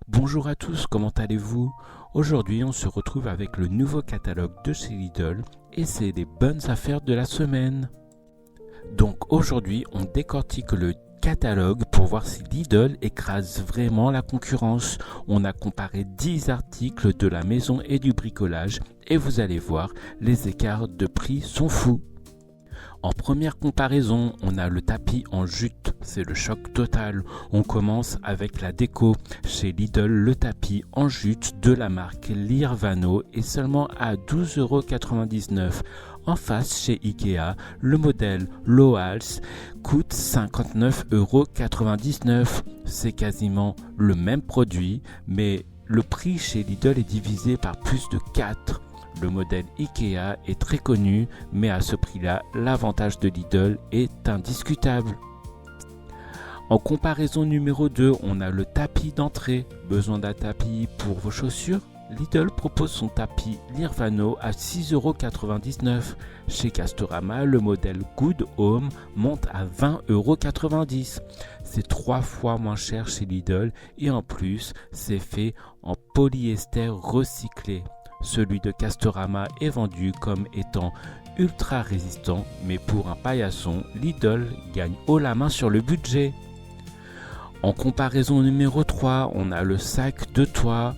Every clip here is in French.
Bonjour à tous, comment allez-vous? Aujourd'hui, on se retrouve avec le nouveau catalogue de chez Lidl et c'est les bonnes affaires de la semaine. Donc aujourd'hui, on décortique le catalogue pour voir si Lidl écrase vraiment la concurrence. On a comparé 10 articles de la maison et du bricolage et vous allez voir, les écarts de prix sont fous. En première comparaison, on a le tapis en jute, c'est le choc total. On commence avec la déco. Chez Lidl, le tapis en jute de la marque Lirvano est seulement à 12,99 €. En face, chez Ikea, le modèle Loals coûte 59,99 €. C'est quasiment le même produit, mais le prix chez Lidl est divisé par plus de 4. Le modèle Ikea est très connu, mais à ce prix-là, l'avantage de Lidl est indiscutable. En comparaison numéro 2, on a le tapis d'entrée. Besoin d'un tapis pour vos chaussures? Lidl propose son tapis Lirvano à 6,99 €. Chez Castorama, le modèle Good Home monte à 20,90 €. C'est 3 fois moins cher chez Lidl et en plus, c'est fait en polyester recyclé. Celui de Castorama est vendu comme étant ultra résistant, mais pour un paillasson, Lidl gagne haut la main sur le budget. En comparaison numéro 3, on a le sac de toit,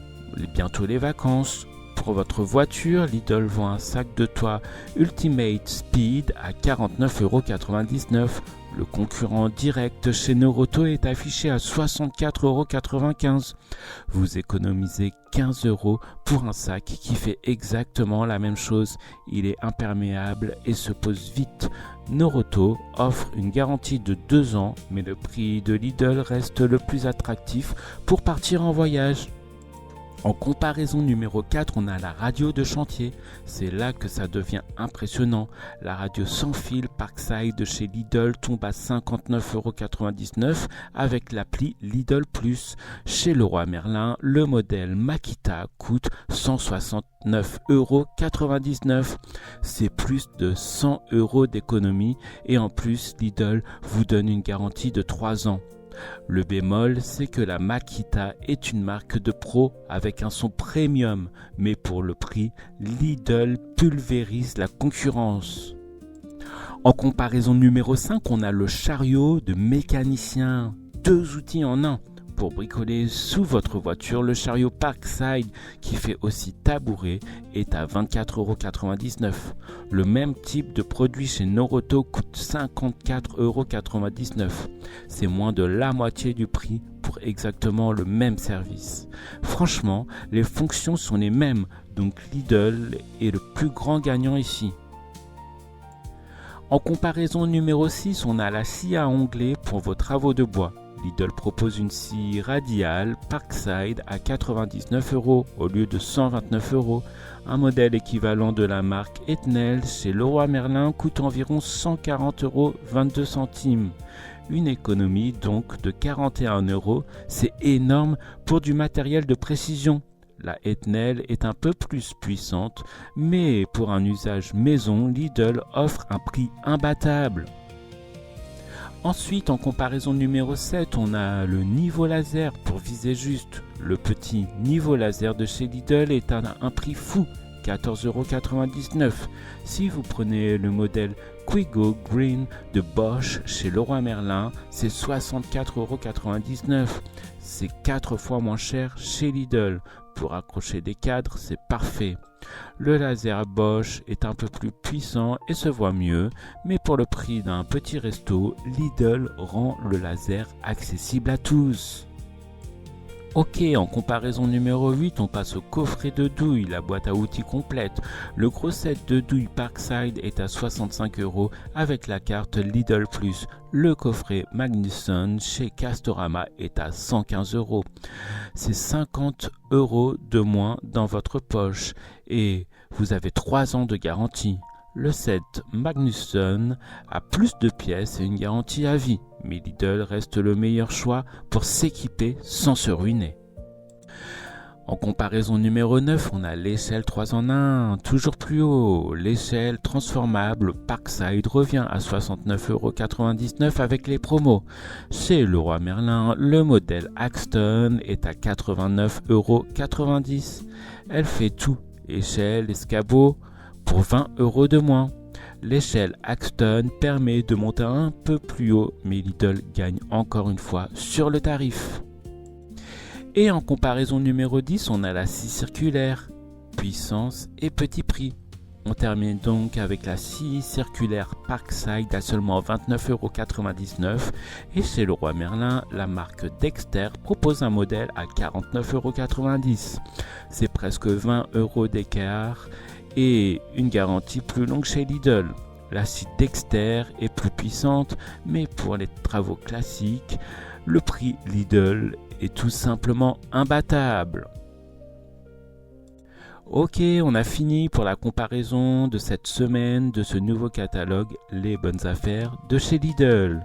bientôt les vacances. Pour votre voiture, Lidl vend un sac de toit Ultimate Speed à 49,99 €. Le concurrent direct chez Noroto est affiché à 64,95 €. Vous économisez 15 € pour un sac qui fait exactement la même chose. Il est imperméable et se pose vite. Noroto offre une garantie de 2 ans, mais le prix de Lidl reste le plus attractif pour partir en voyage. En comparaison numéro 4, on a la radio de chantier. C'est là que ça devient impressionnant. La radio sans fil Parkside de chez Lidl tombe à 59,99 € avec l'appli Lidl Plus. Chez Leroy Merlin, le modèle Makita coûte 169,99 €. C'est plus de 100 € d'économie et en plus Lidl vous donne une garantie de 3 ans. Le bémol, c'est que la Makita est une marque de pro avec un son premium, mais pour le prix, Lidl pulvérise la concurrence. En comparaison numéro 5, on a le chariot de mécanicien, 2 outils en un. Pour bricoler sous votre voiture, le chariot Parkside, qui fait aussi tabouret, est à 24,99 €. Le même type de produit chez Noroto coûte 54,99 €. C'est moins de la moitié du prix pour exactement le même service. Franchement, les fonctions sont les mêmes, donc Lidl est le plus grand gagnant ici. En comparaison numéro 6, on a la scie à onglet pour vos travaux de bois. Lidl propose une scie radiale Parkside à 99 € au lieu de 129 €. Un modèle équivalent de la marque Etnel chez Leroy Merlin coûte environ 140,22 €. Une économie donc de 41 €, c'est énorme pour du matériel de précision. La Etnel est un peu plus puissante, mais pour un usage maison, Lidl offre un prix imbattable. Ensuite, en comparaison numéro 7, on a le niveau laser pour viser juste. Le petit niveau laser de chez Lidl est à un prix fou, 14,99 €. Si vous prenez le modèle Quigo Green de Bosch chez Leroy Merlin, c'est 64,99 €. C'est 4 fois moins cher chez Lidl. Pour accrocher des cadres, c'est parfait. Le laser Bosch est un peu plus puissant et se voit mieux, mais pour le prix d'un petit resto, Lidl rend le laser accessible à tous. Ok, en comparaison numéro 8, on passe au coffret de douille, la boîte à outils complète. Le gros set de douille Parkside est à 65 € avec la carte Lidl Plus. Le coffret Magnusson chez Castorama est à 115 €. C'est 50 € de moins dans votre poche et vous avez 3 ans de garantie. Le set Magnusson a plus de pièces et une garantie à vie, mais Lidl reste le meilleur choix pour s'équiper sans se ruiner. En comparaison numéro 9, on a l'échelle 3 en 1, toujours plus haut. L'échelle transformable Parkside revient à 69,99 € avec les promos. Chez Leroy Merlin, le modèle Axton est à 89,90 €. Elle fait tout, échelle, escabeau, pour 20 € de moins. L'échelle Axton permet de monter un peu plus haut, mais Lidl gagne encore une fois sur le tarif. Et en comparaison numéro 10, on a la scie circulaire, puissance et petit prix. On termine donc avec la scie circulaire Parkside à seulement 29,99 € et chez Leroy Merlin, la marque Dexter propose un modèle à 49,90 €. C'est presque 20 € d'écart et une garantie plus longue chez Lidl. La scie Dexter est plus puissante, mais pour les travaux classiques, le prix Lidl est tout simplement imbattable. Ok, on a fini pour la comparaison de cette semaine de ce nouveau catalogue Les bonnes affaires de chez Lidl.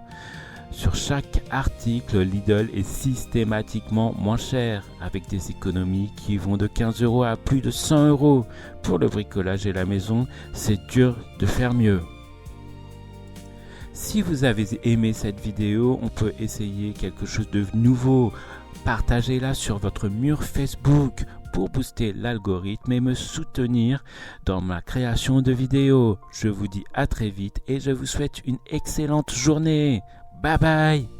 Sur chaque article, Lidl est systématiquement moins cher, avec des économies qui vont de 15 € à plus de 100 €. Pour le bricolage et la maison, c'est dur de faire mieux. Si vous avez aimé cette vidéo, on peut essayer quelque chose de nouveau. Partagez-la sur votre mur Facebook pour booster l'algorithme et me soutenir dans ma création de vidéos. Je vous dis à très vite et je vous souhaite une excellente journée. Bye bye!